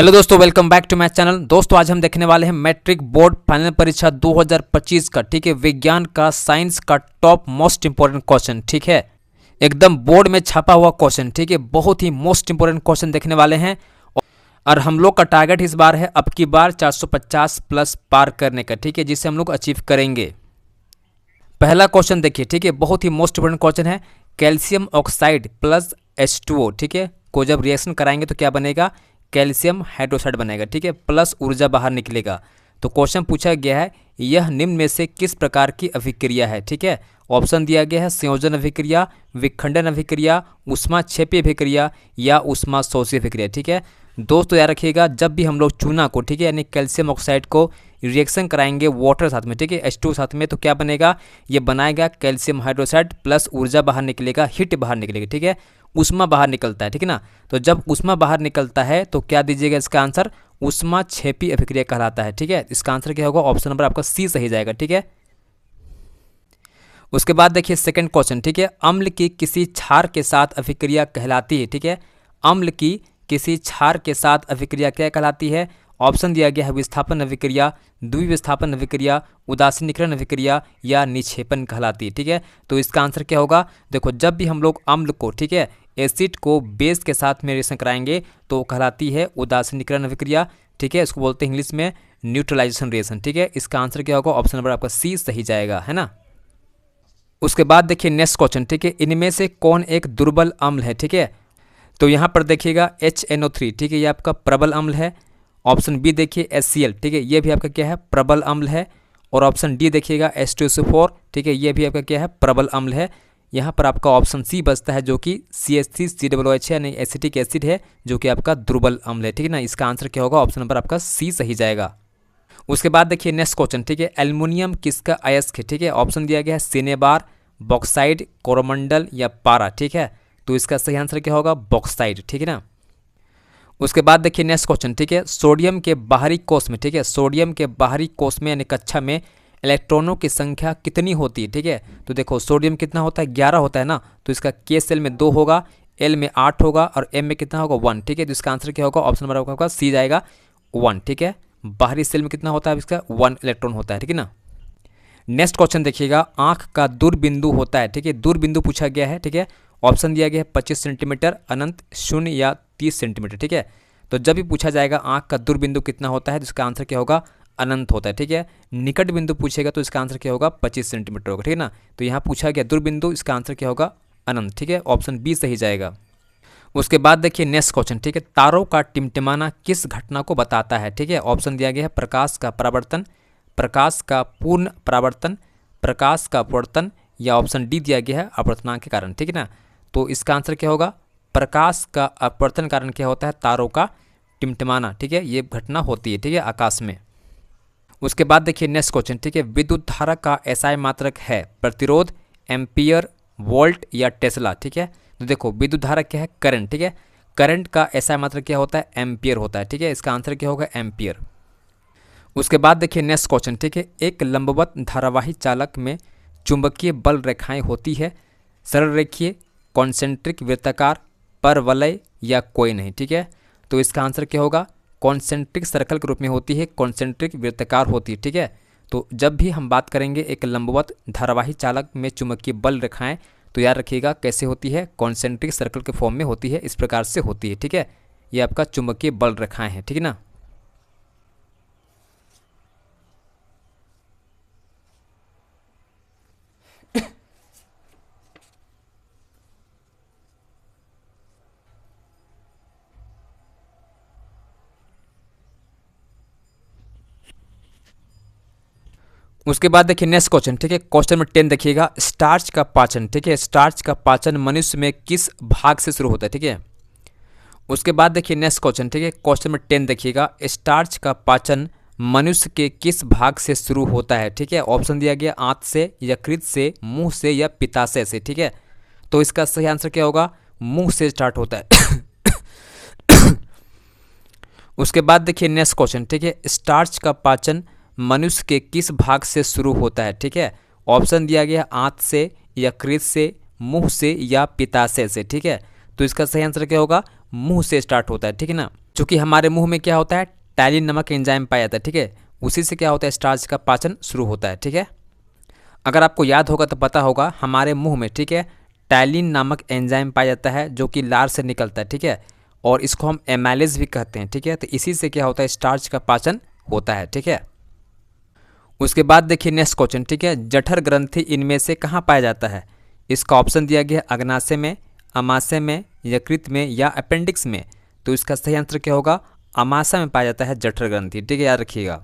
Hello दोस्तों, welcome back to my channel. दोस्तों आज हम देखने वाले हैं मैट्रिक बोर्ड फाइनल परीक्षा 2025 का, ठीक है, विज्ञान का, साइंस का टॉप मोस्ट इंपोर्टेंट क्वेश्चन, ठीक है, एकदम बोर्ड में छपा हुआ क्वेश्चन, ठीक है, बहुत ही मोस्ट इंपोर्टेंट क्वेश्चन देखने वाले हैं। और हम लोग का टारगेट इस बार है अब की बार 450 प्लस पार करने का, ठीक है, जिसे हम लोग अचीव करेंगे। पहला क्वेश्चन देखिए, ठीक है, बहुत ही मोस्ट इंपोर्टेंट क्वेश्चन है। कैल्शियम ऑक्साइड प्लस H2O, ठीक है, को जब रिएक्शन कराएंगे तो क्या बनेगा? कैल्शियम हाइड्रोक्साइड बनेगा, ठीक है, प्लस ऊर्जा बाहर निकलेगा। तो क्वेश्चन पूछा गया है, यह निम्न में से किस प्रकार की अभिक्रिया है, ठीक है। ऑप्शन दिया गया है संयोजन अभिक्रिया, विखंडन अभिक्रिया, ऊष्माक्षेपी अभिक्रिया या ऊष्मा शोषी अभिक्रिया, ठीक है। दोस्तों याद रखिएगा, जब भी हम लोग चूना को, ठीक है, यानी कैल्शियम ऑक्साइड को रिएक्शन कराएंगे वाटर साथ में, ठीक है, H2 साथ में, तो क्या बनेगा? ये बनाएगा कैल्शियम हाइड्रोक्साइड प्लस ऊर्जा बाहर निकलेगा, हीट बाहर निकलेगी, ठीक है, ऊष्मा बाहर निकलता है, ठीक है ना। तो जब ऊष्मा बाहर निकलता है तो क्या दीजिएगा इसका आंसर? ऊष्माक्षेपी अभिक्रिया कहलाता है, ठीक है। इसका आंसर क्या होगा? ऑप्शन नंबर आपका सी सही जाएगा, ठीक है। उसके बाद देखिए सेकंड क्वेश्चन, ठीक है, अम्ल की किसी क्षार के साथ अभिक्रिया कहलाती है, ठीक है, अम्ल की किसी क्षार के साथ अभिक्रिया क्या कहलाती है? ऑप्शन दिया गया है विस्थापन अभिक्रिया, द्विविस्थापन अभिक्रिया, उदासीनीकरण अभिक्रिया या निक्षेपण कहलाती है, ठीक है। तो इसका आंसर क्या होगा? देखो, जब भी हम लोग अम्ल को, ठीक है, एसिड को बेस के साथ में रिएक्शन कराएंगे तो कहलाती है उदासीनीकरण अभिक्रिया, ठीक है, इसको बोलते हैं इंग्लिश में न्यूट्रलाइजेशन रिएक्शन, ठीक है। इसका आंसर क्या होगा? ऑप्शन नंबर आपका सी सही जाएगा, है ना। उसके बाद देखिए नेक्स्ट क्वेश्चन, ठीक है, इनमें से कौन एक दुर्बल अम्ल है, ठीक है। तो यहाँ पर देखिएगा HNO3, ठीक है, ये आपका प्रबल अम्ल है। ऑप्शन बी देखिए HCl, ठीक है, ये भी आपका क्या है? प्रबल अम्ल है। और ऑप्शन डी देखिएगा H2SO4, ठीक है, ये भी आपका क्या है? प्रबल अम्ल है। यहाँ पर आपका ऑप्शन सी बचता है जो कि CH3COOH है, यानी एसिटिक एसिड है, जो कि आपका दुर्बल अम्ल है, ठीक है ना। इसका आंसर क्या होगा? ऑप्शन नंबर आपका सी सही जाएगा। उसके बाद देखिए नेक्स्ट क्वेश्चन, ठीक है, एल्युमिनियम किसका अयस्क है, ठीक है। ऑप्शन दिया गया है सिनेबार, बॉक्साइड, कोरोमंडल या पारा, ठीक है। तो इसका सही आंसर क्या होगा? बॉक्साइड, ठीक है ना। उसके बाद देखिए नेक्स्ट क्वेश्चन, ठीक है, सोडियम के बाहरी कोष में, ठीक है, सोडियम के बाहरी कोष में यानी कक्षा में इलेक्ट्रॉनों की संख्या कितनी होती है, ठीक है। तो देखो सोडियम कितना होता है? 11 होता है ना। तो इसका K सेल में 2 होगा, L में 8 होगा और M में कितना होगा? 1, ठीक है। तो इसका आंसर क्या होगा? ऑप्शन नंबर आपका सी जाएगा 1, ठीक है। बाहरी सेल में कितना होता है इसका? 1 इलेक्ट्रॉन होता है, ठीक है ना। नेक्स्ट क्वेश्चन देखिएगा, आंख का दूरबिंदु होता है, ठीक है, दूरबिंदु पूछा गया है, ठीक है। ऑप्शन दिया गया है 25 सेंटीमीटर, अनंत, 0 या 30 सेंटीमीटर, ठीक है। तो जब भी पूछा जाएगा आंख का दूरबिंदु कितना होता है तो इसका आंसर क्या होगा? अनंत होता है, ठीक है। निकट बिंदु पूछेगा तो इसका आंसर क्या होगा? 25 सेंटीमीटर होगा, ठीक है ना। तो यहाँ पूछा गया दूरबिंदु, इसका आंसर क्या होगा? अनंत, ठीक है, ऑप्शन बी सही जाएगा। उसके बाद देखिए नेक्स्ट क्वेश्चन, ठीक है, तारों का टिमटिमाना किस घटना को बताता है, ठीक है। ऑप्शन दिया गया है प्रकाश का परावर्तन, प्रकाश का पूर्ण परावर्तन, प्रकाश का अपवर्तन या ऑप्शन डी दिया गया है अपवर्तनांक के कारण, ठीक है ना। तो इसका आंसर क्या होगा? प्रकाश का अपवर्तन कारण क्या होता है? तारों का टिमटिमाना, ठीक है, ये घटना होती है, ठीक है, आकाश में। उसके बाद देखिए नेक्स्ट क्वेश्चन, ठीक है, विद्युत धारा का SI मात्रक है प्रतिरोध, एम्पियर, वोल्ट या टेस्ला, ठीक है। तो देखो विद्युत धारा क्या है? करंट, ठीक है, करंट का SI मात्रक क्या होता है? एम्पियर होता है, ठीक है। इसका आंसर क्या होगा? एम्पियर। उसके बाद देखिए नेक्स्ट क्वेश्चन, ठीक है, एक लंबवत धारावाही चालक में चुंबकीय बल रेखाएं होती है, सरल रेखीय, कॉन्सेंट्रिक, वृत्ताकार, परवलय या कोई नहीं, ठीक है। तो इसका आंसर क्या होगा? कॉन्सेंट्रिक सर्कल के रूप में होती है, कॉन्सेंट्रिक वृत्ताकार होती है, ठीक है। तो जब भी हम बात करेंगे एक लंबवत धारावाही चालक में चुंबकीय बल रेखाएं, तो याद रखिएगा कैसे होती है? कॉन्सेंट्रिक सर्कल के फॉर्म में होती है, इस प्रकार से होती है, ठीक है। ये आपका चुंबकीय बल रेखाएं हैं, ठीक है ना। उसके बाद देखिए नेक्स्ट क्वेश्चन, ठीक है, क्वेश्चन नंबर 10 देखिएगा, स्टार्च का पाचन, ठीक है, स्टार्च का पाचन मनुष्य में किस भाग से शुरू होता है, ठीक है। उसके बाद देखिए नेक्स्ट क्वेश्चन, ठीक है, क्वेश्चन नंबर 10 देखिएगा, स्टार्च का पाचन मनुष्य के किस भाग से शुरू होता है, ठीक है। ऑप्शन दिया गया आंत से, यकृत से, मुंह से या पित्ताशय से, ठीक है। तो इसका सही आंसर क्या होगा? मुंह से स्टार्ट होता है। उसके बाद देखिए नेक्स्ट क्वेश्चन, ठीक है, स्टार्च का पाचन मनुष्य के किस भाग से शुरू होता है, ठीक है। ऑप्शन दिया गया आंत से, यकृत से, मुंह से या पित्ताशय से, ठीक है। तो इसका सही आंसर क्या होगा? मुंह से स्टार्ट होता है, ठीक है ना। चूँकि हमारे मुंह में क्या होता है, टैलिन नामक एंजाइम पाया जाता है, ठीक है, उसी से क्या होता है, स्टार्च का पाचन शुरू होता है, ठीक है। अगर आपको याद होगा तो पता होगा हमारे मुंह में, ठीक है, टैलिन नामक एंजाइम पाया जाता है जो कि लार से निकलता है, ठीक है, और इसको हम एमाइलेज भी कहते हैं, ठीक है। तो इसी से क्या होता है, स्टार्च का पाचन होता है, ठीक है। उसके बाद देखिए नेक्स्ट क्वेश्चन, ठीक है, जठर ग्रंथि इनमें से कहाँ पाया जाता है। इसका ऑप्शन दिया गया है अग्नाशय में, अमाशय में, यकृत में या अपेंडिक्स में। तो इसका सही आंसर क्या होगा, अमाशय में पाया जाता है जठर ग्रंथि, ठीक है, याद रखिएगा।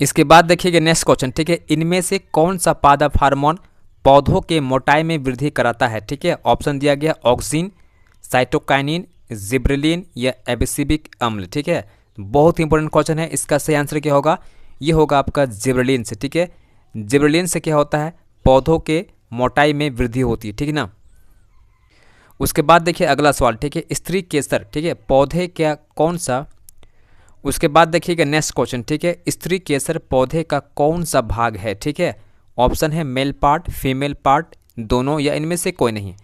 इसके बाद देखिएगा नेक्स्ट क्वेश्चन, ठीक है, इनमें से कौन सा पादप हार्मोन पौधों के मोटाई में वृद्धि कराता है, ठीक है। ऑप्शन दिया गया ऑक्सिन, साइटोकाइनिन, जिब्रेलिन या एबिसिबिक अम्ल, ठीक है। बहुत इंपॉर्टेंट क्वेश्चन है, इसका सही आंसर क्या होगा, ये होगा आपका जिब्रेलिन से, ठीक है। जिब्रेलिन से क्या होता है, पौधों के मोटाई में वृद्धि होती है, ठीक है ना। उसके बाद देखिए अगला सवाल, ठीक है, स्त्री केसर, ठीक है, पौधे क्या कौन सा। उसके बाद देखिएगा नेक्स्ट क्वेश्चन, ठीक है, स्त्री केसर पौधे का कौन सा भाग है, ठीक है। ऑप्शन है मेल पार्ट, फीमेल पार्ट, दोनों या इनमें से कोई नहीं।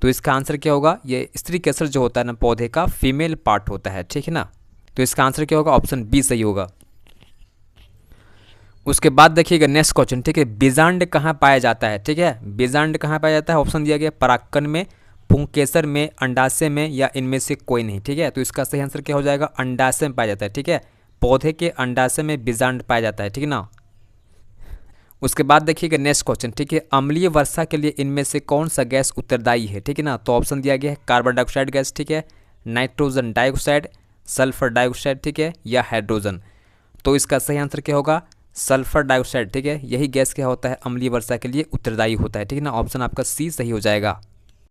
तो इसका आंसर क्या होगा, ये स्त्री केसर जो होता है ना पौधे का फीमेल पार्ट होता है, ठीक है ना। तो इसका आंसर क्या होगा, ऑप्शन बी सही होगा। उसके बाद देखिएगा नेक्स्ट क्वेश्चन, ठीक है, बीजांड कहाँ पाया जाता है, ठीक है। बीजांड कहाँ पाया जाता है, ऑप्शन दिया गया परागकण में, पुंकेसर में, अंडाशय में या इनमें से कोई नहीं, ठीक है। तो इसका सही आंसर क्या हो जाएगा, अंडाशय में पाया जाता है, ठीक है। पौधे के अंडाशय में बीजांड पाया जाता है, ठीक है ना। उसके बाद देखिएगा नेक्स्ट क्वेश्चन, ठीक है, अम्लीय वर्षा के लिए इनमें से कौन सा गैस उत्तरदायी है, ठीक है ना। तो ऑप्शन दिया गया है कार्बन डाइऑक्साइड गैस, ठीक है, नाइट्रोजन डाइऑक्साइड, सल्फर डाइऑक्साइड, ठीक है, या हाइड्रोजन। तो इसका सही आंसर क्या होगा, सल्फर डाइऑक्साइड, ठीक है। यही गैस क्या होता है, अम्लीय वर्षा के लिए उत्तरदायी होता है, ठीक है ना। ऑप्शन आपका सी सही हो जाएगा।